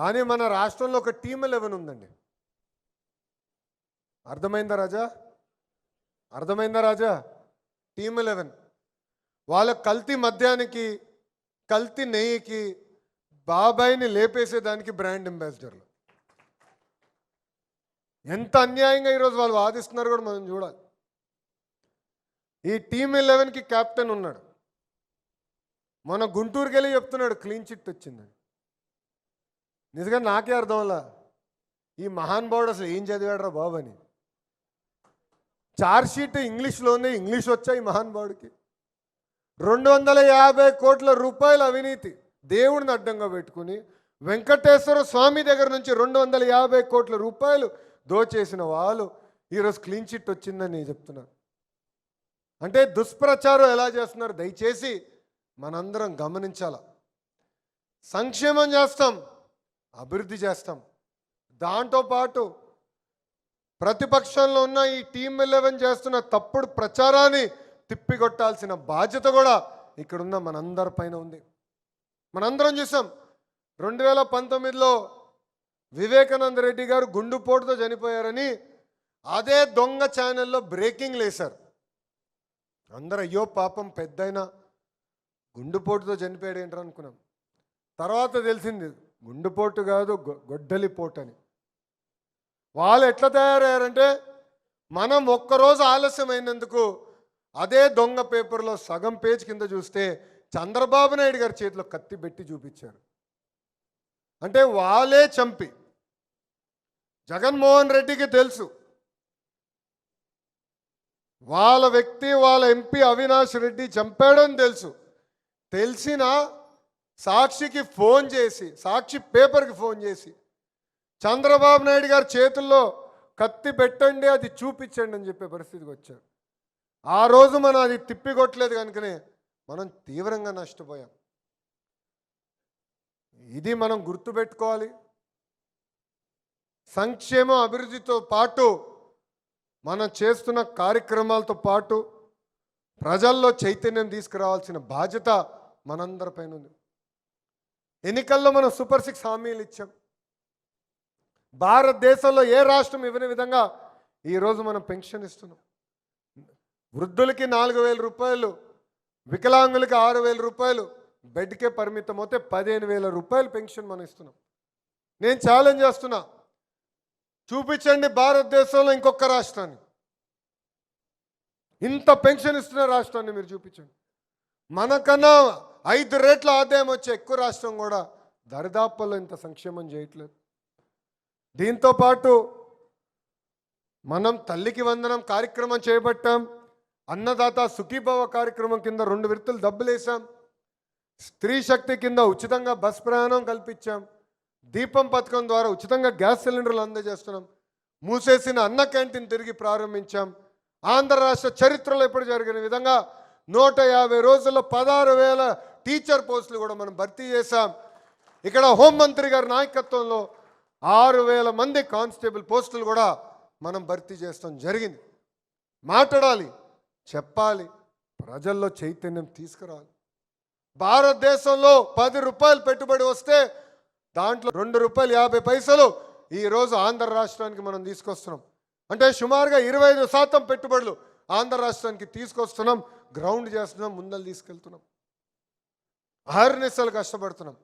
కానీ మన రాష్ట్రంలో ఒక టీమ్ 11 ఉందండి. అర్థమైందా రాజా? అర్థమైందా రాజా? టీమ్ 11 వాళ్ళ కల్తీ మద్యానికి, కల్తీ నెయ్యికి, బాబాయిని లేపేసేదానికి బ్రాండ్ అంబాసిడర్లు. ఎంత అన్యాయంగా ఈరోజు వాళ్ళు వాదిస్తున్నారు కూడా మనం చూడాలి. ఈ టీమ్ 11కి కెప్టెన్ ఉన్నాడు. మన గుంటూరుకి వెళ్ళి చెప్తున్నాడు క్లీన్ చిట్ వచ్చిందని. నిజంగా నాకే అర్థం అలా, ఈ మహానుభావుడు అసలు ఏం చదివాడరా బాబు అని. చార్జ్షీట్ ఇంగ్లీష్లోనే, ఇంగ్లీష్ వచ్చా ఈ మహానుభావుడికి. 250 కోట్ల రూపాయల అవినీతి దేవుడిని అడ్డంగా పెట్టుకుని వెంకటేశ్వర స్వామి దగ్గర నుంచి 250 కోట్ల రూపాయలు దోచేసిన వాళ్ళు ఈరోజు క్లీన్ చిట్ వచ్చిందని చెప్తున్నారు. అంటే దుష్ప్రచారం ఎలా చేస్తున్నారు దయచేసి మనందరం గమనించాల. సంక్షేమం చేస్తాం, అభివృద్ధి చేస్తాం, దాంతోపాటు ప్రతిపక్షంలో ఉన్న ఈ టీమ్ 11 చేస్తున్న తప్పుడు ప్రచారాన్ని తిప్పికొట్టాల్సిన బాధ్యత కూడా ఇక్కడున్న మనందరి పైన ఉంది. మనందరం చూసాం 2019లో వివేకానంద రెడ్డి గారు గుండుపోటుతో చనిపోయారని అదే దొంగ ఛానల్లో బ్రేకింగ్ లేశారు. అందరూ అయ్యో పాపం పెద్దయినా గుండుపోటుతో చనిపోయాడు ఏంటని అనుకున్నాం. తర్వాత తెలిసింది గుండుపోటు కాదు, గొడ్డలిపోటు అని. వాళ్ళు ఎట్లా తయారయ్యారంటే, మనం ఒక్కరోజు ఆలస్యమైనందుకు అదే దొంగ పేపర్లో సగం పేజ్ కింద చూస్తే చంద్రబాబు నాయుడు గారి చేతిలో కత్తి పెట్టి చూపించారు. అంటే వాళ్ళే చంపి, జగన్మోహన్ రెడ్డికి తెలుసు వాళ్ళ వ్యక్తి, వాళ్ళ ఎంపీ అవినాష్ రెడ్డి చంపాడని తెలుసు. తెలిసిన సాక్షికి ఫోన్ చేసి, సాక్షి పేపర్కి ఫోన్ చేసి చంద్రబాబు నాయుడు గారి చేతుల్లో కత్తి పెట్టండి, అది చూపించండి అని చెప్పే పరిస్థితికి వచ్చారు. ఆ రోజు మనం అది తిప్పికొట్టలేదు కనుకనే మనం తీవ్రంగా నష్టపోయాం. ఇది మనం గుర్తుపెట్టుకోవాలి. సంక్షేమ అభివృద్ధితో పాటు మనం చేస్తున్న కార్యక్రమాలతో పాటు ప్రజల్లో చైతన్యం తీసుకురావాల్సిన బాధ్యత మనందరిపైన ఉంది. ఎన్నికల్లో మనం సూపర్ 6 హామీలు ఇచ్చాం. భారతదేశంలో ఏ రాష్ట్రం ఇవ్వని విధంగా ఈరోజు మనం పెన్షన్ ఇస్తున్నాం. వృద్ధులకి 4,000 రూపాయలు, వికలాంగులకి 6,000 రూపాయలు, బెడ్కే పరిమితం అవుతే 15,000 రూపాయలు పెన్షన్ మనం ఇస్తున్నాం. నేను ఛాలెంజ్ చేస్తున్నా, చూపించండి భారతదేశంలో ఇంకొక రాష్ట్రాన్ని, ఇంత పెన్షన్ ఇస్తున్న రాష్ట్రాన్ని మీరు చూపించండి. మనకన్నా 5 రెట్ల ఆదాయం వచ్చే ఎక్కువ రాష్ట్రం కూడా దరిదాపుల్లో ఇంత సంక్షేమం చేయట్లేదు. దీంతోపాటు మనం తల్లికి వందనం కార్యక్రమం చేపట్టాం. అన్నదాత సుఖీభవ కార్యక్రమం కింద 2 విడతలు డబ్బులు వేసాం. స్త్రీ శక్తి కింద ఉచితంగా బస్ ప్రయాణం కల్పించాం. దీపం పథకం ద్వారా ఉచితంగా గ్యాస్ సిలిండర్లు అందజేస్తున్నాం. మూసేసిన అన్న క్యాంటీన్ తిరిగి ప్రారంభించాం. ఆంధ్ర రాష్ట్ర చరిత్రలో ఎప్పుడు జరిగిన విధంగా 150 రోజుల్లో 16,000 టీచర్ పోస్టులు కూడా మనం భర్తీ చేశాం. ఇక్కడ హోంమంత్రి గారి నాయకత్వంలో 6,000 మంది కానిస్టేబుల్ పోస్టులు కూడా మనం భర్తీ చేస్తాం జరిగింది. మాట్లాడాలి, చెప్పాలి, ప్రజల్లో చైతన్యం తీసుకురావాలి. భారతదేశంలో 10 రూపాయలు పెట్టుబడి వస్తే దాంట్లో ₹2.50 ఈరోజు ఆంధ్ర రాష్ట్రానికి మనం తీసుకొస్తున్నాం. అంటే సుమారుగా 25% పెట్టుబడులు ఆంధ్ర రాష్ట్రానికి తీసుకొస్తున్నాం. గ్రౌండ్ చేస్తున్నాం, ముందలు తీసుకెళ్తున్నాం, అహర్నిశలు కష్టపడుతున్నాం.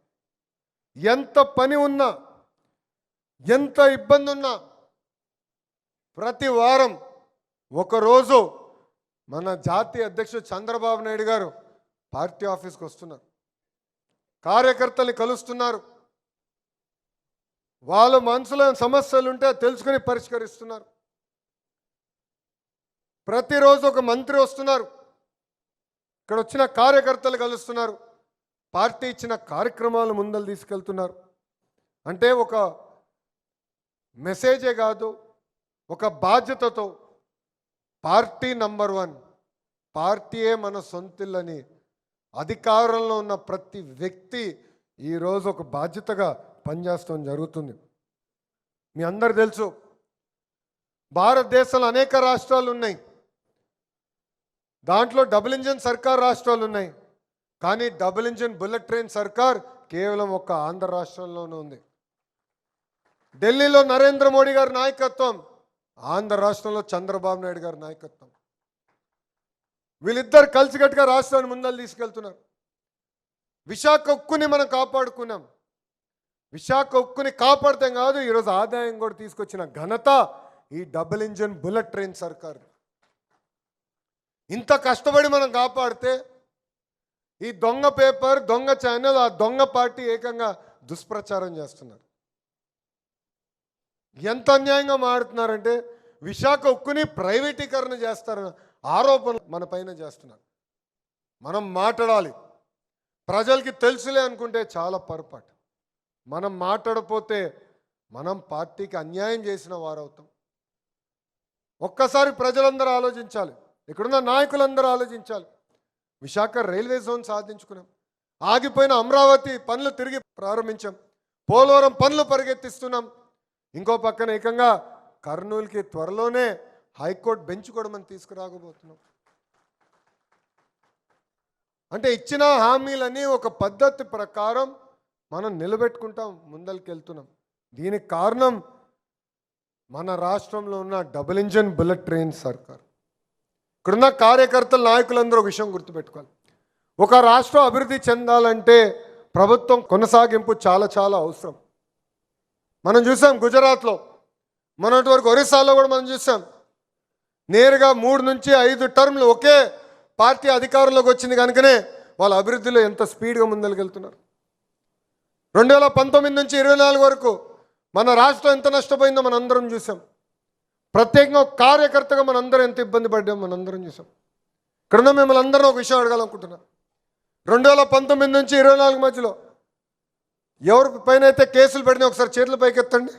ఎంత పని ఉన్నా, ఎంత ఇబ్బంది ఉన్నా ప్రతి వారం ఒకరోజు మన జాతీయ అధ్యక్షుడు చంద్రబాబు నాయుడు గారు పార్టీ ఆఫీస్కి వస్తున్నారు, కార్యకర్తల్ని కలుస్తున్నారు, వాళ్ళ మనసులో సమస్యలు ఉంటే తెలుసుకుని పరిష్కరిస్తున్నారు. ప్రతిరోజు ఒక మంత్రి వస్తున్నారు, ఇక్కడ వచ్చిన కార్యకర్తలు కలుస్తున్నారు, పార్టీ ఇచ్చిన కార్యక్రమాలు ముందలు తీసుకెళ్తున్నారు. అంటే ఒక మెసేజే కాదు, ఒక బాధ్యతతో పార్టీ నంబర్ 1, పార్టీయే మన సొంతిల్లని అధికారంలో ఉన్న ప్రతి వ్యక్తి ఈరోజు ఒక బాధ్యతగా పనిచేస్తాం జరుగుతుంది. మీ అందరు తెలుసు, భారతదేశంలో అనేక రాష్ట్రాలు ఉన్నాయి, దాంట్లో డబుల్ ఇంజిన్ సర్కార్ రాష్ట్రాలు ఉన్నాయి. కానీ డబుల్ ఇంజిన్ బుల్లెట్ ట్రైన్ సర్కార్ కేవలం ఒక ఆంధ్ర రాష్ట్రంలోనే ఉంది. ఢిల్లీలో నరేంద్ర మోడీ గారి నాయకత్వం, ఆంధ్ర రాష్ట్రంలో చంద్రబాబు నాయుడు గారి నాయకత్వం. వీళ్ళిద్దరు కలిసికట్టుగా రాష్ట్రాన్ని ముందలు తీసుకెళ్తున్నారు. విశాఖ ఉక్కుని మనం కాపాడుకున్నాం. విశాఖ ఉక్కుని కాపాడతాం కాదు, ఈరోజు ఆదాయం కూడా తీసుకొచ్చిన ఘనత ఈ డబుల్ ఇంజిన్ బుల్లెట్ ట్రైన్ సర్కార్. ఇంత కష్టపడి మనం కాపాడితే ఈ దొంగ పేపర్, దొంగ ఛానల్, ఆ దొంగ పార్టీ ఏకంగా దుష్ప్రచారం చేస్తున్నారు. ఎంత అన్యాయంగా మాడుతున్నారంటే విశాఖ ఉక్కుని ప్రైవేటీకరణ చేస్తారన్న ఆరోపణ మన పైన చేస్తున్నారు. మనం మాట్లాడాలి. ప్రజలకి తెలుసులే అనుకుంటే చాలా పొరపాటు. మనం మాట్లాడపోతే మనం పార్టీకి అన్యాయం చేసిన వారవుతాం. ఒక్కసారి ప్రజలందరూ ఆలోచించాలి, ఇక్కడున్న నాయకులందరూ ఆలోచించాలి. విశాఖ రైల్వే జోన్ సాధించుకున్నాం, ఆగిపోయిన అమరావతి పనులు తిరిగి ప్రారంభించాం, పోలవరం పనులు పరిగెత్తిస్తున్నాం. ఇంకో పక్కన ఏకంగా కర్నూలుకి త్వరలోనే హైకోర్టు బెంచ్ కూడా మనం తీసుకురాకపోతున్నాం. అంటే ఇచ్చిన హామీలని ఒక పద్ధతి ప్రకారం మనం నిలబెట్టుకుంటాం, ముందరికి వెళ్తున్నాం. దీనికి కారణం మన రాష్ట్రంలో ఉన్న డబుల్ ఇంజిన్ బుల్లెట్ ట్రైన్ సర్కార్. ఇక్కడున్న కార్యకర్తల నాయకులందరూ ఒక విషయం గుర్తుపెట్టుకోవాలి. ఒక రాష్ట్రం అభివృద్ధి చెందాలంటే ప్రభుత్వం కొనసాగింపు చాలా చాలా అవసరం. మనం చూసాం గుజరాత్లో, మొన్నటి వరకు ఒరిస్సాలో కూడా మనం చూసాం. నేరుగా 3 నుంచి 5 టర్మ్లు ఒకే పార్టీ అధికారంలోకి వచ్చింది కనుకనే వాళ్ళ అభివృద్ధిలో ఎంత స్పీడ్గా ముందరికెళ్తున్నారు. 2019 నుంచి 24 వరకు మన రాష్ట్రం ఎంత నష్టపోయిందో మనందరం చూసాం. ప్రత్యేకంగా ఒక కార్యకర్తగా మనందరం ఎంత ఇబ్బంది పడ్డామో మనందరం చూసాం. ఇక్కడున్న మిమ్మల్ని అందరం ఒక విషయం అడగాలనుకుంటున్నాం. 2019 నుంచి 24 మధ్యలో ఎవరి పైన అయితే కేసులు పడినా ఒకసారి చేతులు పైకెత్తండి.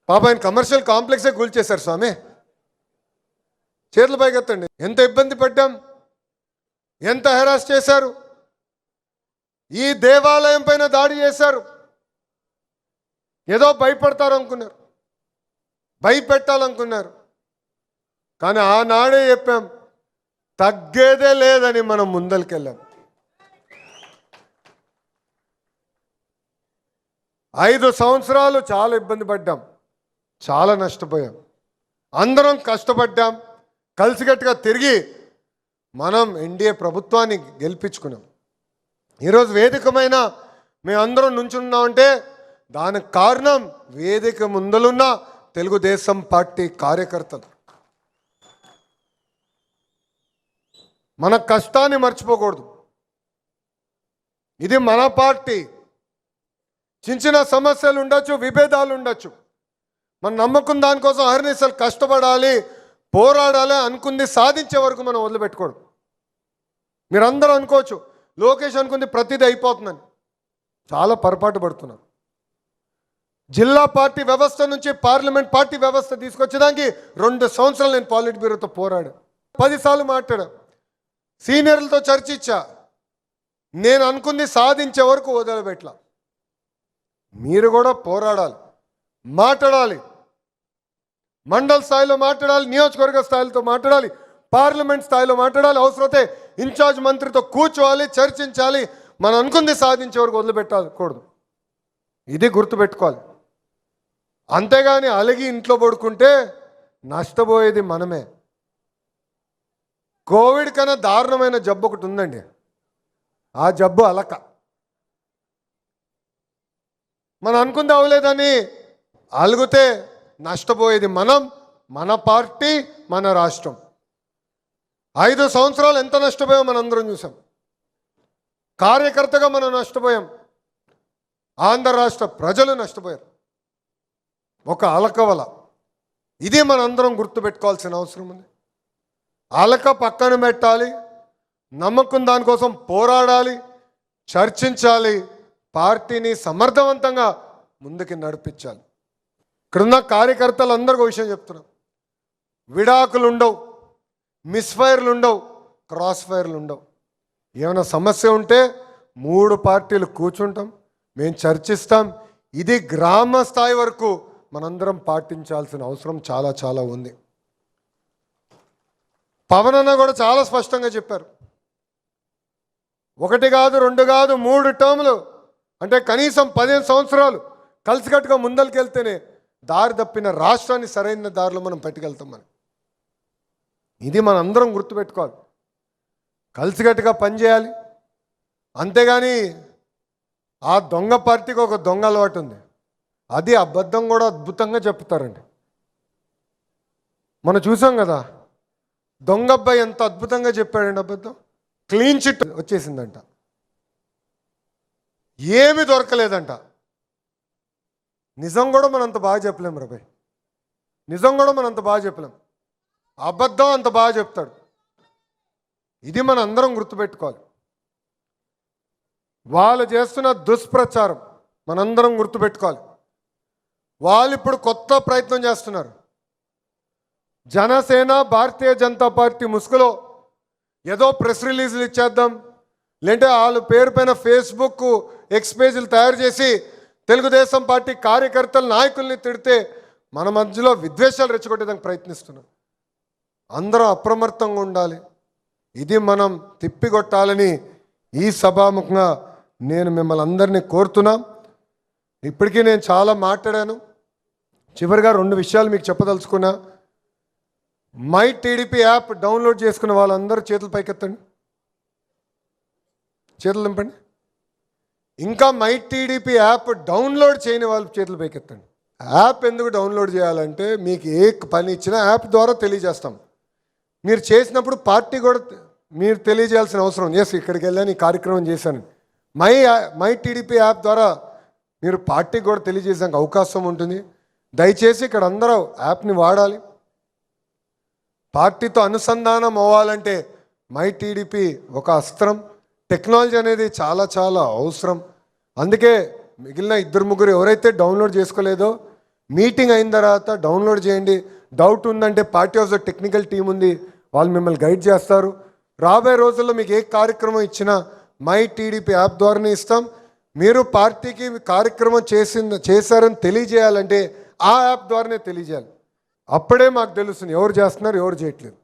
పాప ఆయన కమర్షియల్ కాంప్లెక్సే కూల్చేశారు స్వామి. చేతులు పైకెత్తండి. ఎంత ఇబ్బంది పడ్డాం, ఎంత హెరాస్ చేశారు. ఈ దేవాలయం పైన దాడి చేశారు. ఏదో భయపడతారు అనుకున్నారు, భయపెట్టాలనుకున్నారు. కానీ ఆనాడే చెప్పాం, తగ్గేదే లేదని మనం ముందరికెళ్ళాం. 5 సంవత్సరాలు చాలా ఇబ్బంది పడ్డాం, చాలా నష్టపోయాం. అందరం కష్టపడ్డాం, కలిసికట్టుగా తిరిగి మనం ఎన్డీఏ ప్రభుత్వాన్ని గెలిపించుకున్నాం. ఈరోజు వేదికమైన మేమందరం నుంచున్నామంటే దానికి కారణం వేదిక ముందలున్న తెలుగుదేశం పార్టీ కార్యకర్తలు. మన కష్టాన్ని మర్చిపోకూడదు. ఇది మన పార్టీ. చిన్న చిన్న సమస్యలు ఉండొచ్చు, విభేదాలు ఉండొచ్చు. మనం నమ్మకం దానికోసం అహర్నిశలు కష్టపడాలి, పోరాడాలి, అనుకుంది సాధించే వరకు మనం వదిలిపెట్టుకోవడం. మీరందరూ అనుకోవచ్చు లోకేష్ అనుకుంది ప్రతిదీ అయిపోతుందని. చాలా పొరపాటు పడుతున్నాం. జిల్లా పార్టీ వ్యవస్థ నుంచి పార్లమెంట్ పార్టీ వ్యవస్థ తీసుకొచ్చేదానికి 2 సంవత్సరాలు నేను పాలిట్ బ్యూరోతో పోరాడా, 10 సార్లు మాట్లాడా, సీనియర్లతో చర్చించా. నేను అనుకుంది సాధించే వరకు వదిలిపెట్టలా. మీరు కూడా పోరాడాలి, మాట్లాడాలి. మండల స్థాయిలో మాట్లాడాలి, నియోజకవర్గ స్థాయిలతో మాట్లాడాలి, పార్లమెంట్ స్థాయిలో మాట్లాడాలి. అవసరమైతే ఇన్ఛార్జ్ మంత్రితో కూర్చోవాలి, చర్చించాలి. మనం అనుకుంది సాధించే వరకు వదిలిపెట్టకూడదు. ఇది గుర్తుపెట్టుకోవాలి. అంతేగాని అలిగి ఇంట్లో పడుకుంటే నష్టపోయేది మనమే. కోవిడ్ కన్నా దారుణమైన జబ్బు ఒకటి ఉందండి. ఆ జబ్బు అలక. మనం అనుకుంది అవ్వలేదని అలుగుతే నష్టపోయేది మనం, మన పార్టీ, మన రాష్ట్రం. 5 సంవత్సరాలు ఎంత నష్టపోయాం మనందరం చూసాం. కార్యకర్తగా మనం నష్టపోయాం, ఆంధ్ర రాష్ట్ర ప్రజలు నష్టపోయారు. ఒక అలకవల. ఇది మనందరం గుర్తుపెట్టుకోవాల్సిన అవసరం ఉంది. అలక పక్కన పెట్టాలి, నమ్మకం దానికోసం పోరాడాలి, చర్చించాలి, పార్టీని సమర్థవంతంగా ముందుకు నడిపించాలి. ఇక్కడున్న కార్యకర్తలు అందరికీ ఒక విషయం చెప్తున్నాం. విడాకులు ఉండవు, మిస్ఫైర్లు ఉండవు, క్రాస్ ఫైర్లు ఉండవు. ఏమైనా సమస్య ఉంటే 3 పార్టీలు కూర్చుంటాం, మేము చర్చిస్తాం. ఇది గ్రామ స్థాయి వరకు మనందరం పాటించాల్సిన అవసరం చాలా చాలా ఉంది. పవన్ అన్న కూడా చాలా స్పష్టంగా చెప్పారు. 1 కాదు, 2 కాదు, 3 టర్ములు, అంటే కనీసం 15 సంవత్సరాలు కలిసికట్టుగా ముందరికెళ్తేనే దారి తప్పిన రాష్ట్రాన్ని సరైన దారిలో మనం పట్టుకెళ్తాం. మనం ఇది మనం అందరం గుర్తుపెట్టుకోవాలి. కలిసికట్టుగా పనిచేయాలి. అంతేగాని ఆ దొంగ పార్టీకి ఒక దొంగ అలవాటు ఉంది. అది అబద్ధం కూడా అద్భుతంగా చెప్తారండి. మనం చూసాం కదా, దొంగ అబ్బాయి ఎంత అద్భుతంగా చెప్పాడండి అబద్ధం. క్లీన్ చిట్ వచ్చేసిందంట, ఏమీ దొరకలేదంట. నిజం కూడా మనం అంత బాగా చెప్పలేం రాబాయ్, నిజం కూడా మనం అంత బాగా చెప్పలేం, అబద్ధం అంత బాగా చెప్తాడు. ఇది మనం అందరం గుర్తుపెట్టుకోవాలి. వాళ్ళు చేస్తున్న దుష్ప్రచారం మనందరం గుర్తుపెట్టుకోవాలి. వాళ్ళు ఇప్పుడు కొత్త ప్రయత్నం చేస్తున్నారు. జనసేన భారతీయ జనతా పార్టీ ముసుగులో ఏదో ప్రెస్ రిలీజులు ఇచ్చేద్దాం, లేదంటే వాళ్ళ పేరు పైన ఫేస్బుక్ ఎక్స్ పేజీలు తయారు చేసి తెలుగుదేశం పార్టీ కార్యకర్తల నాయకుల్ని తిడితే మన మధ్యలో విద్వేషాలు రెచ్చగొట్టేదానికి ప్రయత్నిస్తున్నాం. అందరం అప్రమత్తంగా ఉండాలి. ఇది మనం తిప్పికొట్టాలని ఈ సభాముఖంగా నేను మిమ్మల్ని అందరినీ కోరుతున్నాం. ఇప్పటికీ నేను చాలా మాట్లాడాను. చివరిగా 2 విషయాలు మీకు చెప్పదలుచుకున్నా. మై టీడీపీ యాప్ డౌన్లోడ్ చేసుకున్న వాళ్ళందరూ చేతులు పైకెత్తండి, చేతులు నింపండి. ఇంకా మై టీడీపీ యాప్ డౌన్లోడ్ చేయని వాళ్ళు చేతులు పైకెత్తండి. యాప్ ఎందుకు డౌన్లోడ్ చేయాలంటే మీకు ఏ పని ఇచ్చినా యాప్ ద్వారా తెలియజేస్తాం. మీరు చేసినప్పుడు పార్టీ కూడా మీరు తెలియజేయాల్సిన అవసరం. ఎస్, ఇక్కడికి వెళ్ళాను, ఈ కార్యక్రమం చేశాను. మై టీడీపీ యాప్ ద్వారా మీరు పార్టీకి కూడా తెలియజేసానికి అవకాశం ఉంటుంది. దయచేసి ఇక్కడ అందరూ యాప్ని వాడాలి. పార్టీతో అనుసంధానం అవ్వాలంటే మై టీడీపీ ఒక అస్త్రం. టెక్నాలజీ అనేది చాలా చాలా అవసరం. అందుకే మిగిలిన 2-3 ఎవరైతే డౌన్లోడ్ చేసుకోలేదో మీటింగ్ అయిన తర్వాత డౌన్లోడ్ చేయండి. డౌట్ ఉందంటే party of the technical team ఉంది, వాళ్ళు మిమ్మల్ని గైడ్ చేస్తారు. రాబోయే రోజుల్లో మీకు ఏ కార్యక్రమం ఇచ్చినా మై టీడీపీ యాప్ ద్వారానే ఇస్తాం. మీరు పార్టీకి కార్యక్రమం చేశారని తెలియజేయాలంటే ఆ యాప్ ద్వారానే తెలియజేయాలి. అప్పుడే మాకు తెలుస్తుంది ఎవరు చేస్తున్నారు, ఎవరు చేయట్లేదు.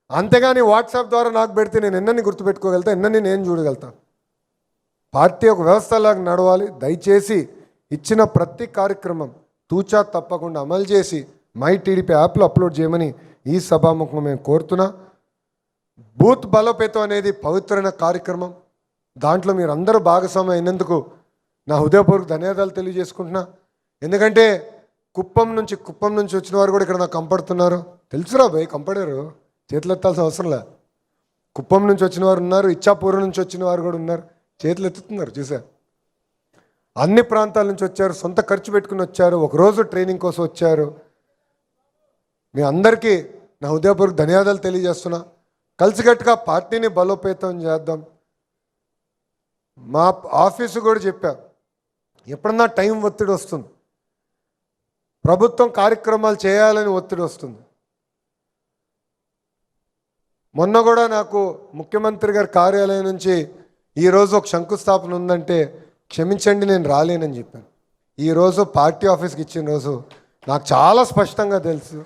అంతేగాని వాట్సాప్ ద్వారా నాకు పెడితే నేను ఎన్నని గుర్తుపెట్టుకోగలుగుతా, ఎన్నని నేను చూడగలుగుతాను. పార్టీ ఒక వ్యవస్థలాగా నడవాలి. దయచేసి ఇచ్చిన ప్రతి కార్యక్రమం తూచా తప్పకుండా అమలు చేసి మై టీడీపీ యాప్లో అప్లోడ్ చేయమని ఈ సభాముఖంగా మేము కోరుతున్నా. బూత్ బలోపేతం అనేది పవిత్రమైన కార్యక్రమం. దాంట్లో మీరు అందరూ భాగస్వామ్యం అయినందుకు నా హృదయపూర్వక ధన్యవాదాలు తెలియజేసుకుంటున్నా. ఎందుకంటే కుప్పం నుంచి వచ్చిన వారు కూడా ఇక్కడ నాకు కంపడుతున్నారు. తెలుసురా భయ్, కంపడారు, చేతులు ఎత్తాల్సిన అవసరం లే. కుప్పం నుంచి వచ్చిన వారు ఉన్నారు, ఇచ్చాపూర్ నుంచి వచ్చిన వారు కూడా ఉన్నారు, చేతులు ఎత్తుతున్నారు. చూసా, అన్ని ప్రాంతాల నుంచి వచ్చారు, సొంత ఖర్చు పెట్టుకుని వచ్చారు, ఒకరోజు ట్రైనింగ్ కోసం వచ్చారు. మీ అందరికీ నా హృదయపూర్వక ధన్యవాదాలు తెలియజేస్తున్నా. కలిసికట్టుగా పార్టీని బలోపేతం చేద్దాం. మా ఆఫీసు కూడా చెప్పా, ఎప్పుడన్నా టైం ఒత్తిడి వస్తుంది, ప్రభుత్వం కార్యక్రమాలు చేయాలని ఒత్తిడి వస్తుంది. మొన్న కూడా నాకు ముఖ్యమంత్రి గారి కార్యాలయం నుంచి ఈరోజు ఒక శంకుస్థాపన ఉందంటే క్షమించండి నేను రాలేనని చెప్పాను. ఈరోజు పార్టీ ఆఫీస్కి ఇచ్చిన రోజు నాకు చాలా స్పష్టంగా తెలుసు.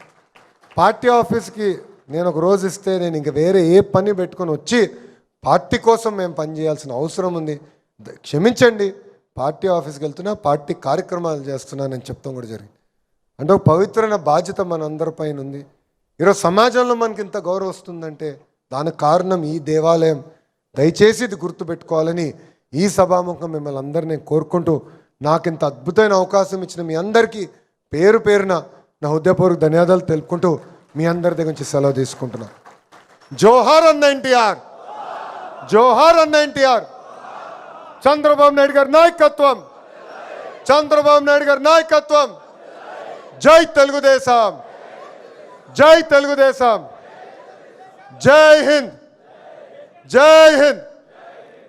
పార్టీ ఆఫీస్కి నేను ఒక రోజు ఇస్తే నేను ఇంక వేరే ఏ పని పెట్టుకొని వచ్చి పార్టీ కోసం మేము పనిచేయాల్సిన అవసరం ఉంది. క్షమించండి, పార్టీ ఆఫీస్కి వెళ్తున్నా, పార్టీ కార్యక్రమాలు చేస్తున్నానని చెప్తాం కూడా జరిగింది. అంటే ఒక పవిత్రమైన బాధ్యత మన అందరిపైన ఉంది. ఈరోజు సమాజంలో మనకి ఇంత గౌరవం వస్తుందంటే దానికి కారణం ఈ దేవాలయం. దయచేసి ఇది గుర్తుపెట్టుకోవాలని ఈ సభాముఖం మిమ్మల్ని అందరినీ కోరుకుంటూ, నాకు ఇంత అద్భుతమైన అవకాశం ఇచ్చిన మీ అందరికీ పేరు పేరున నా హృదయపూర్వక ధన్యవాదాలు తెలుపుకుంటూ మీ అందరి దగ్గర నుంచి సెలవు తీసుకుంటున్నాను. జోహార్ అన్న ఎన్టీఆర్, జోహార్ అన్న ఎన్టీఆర్. చంద్రబాబు నాయుడు గారి నాయకత్వం, చంద్రబాబు నాయుడు గారి నాయకత్వం. జై తెలుగుదేశం, జై తెలుగుదేశం, జై హింద్, జై హింద్.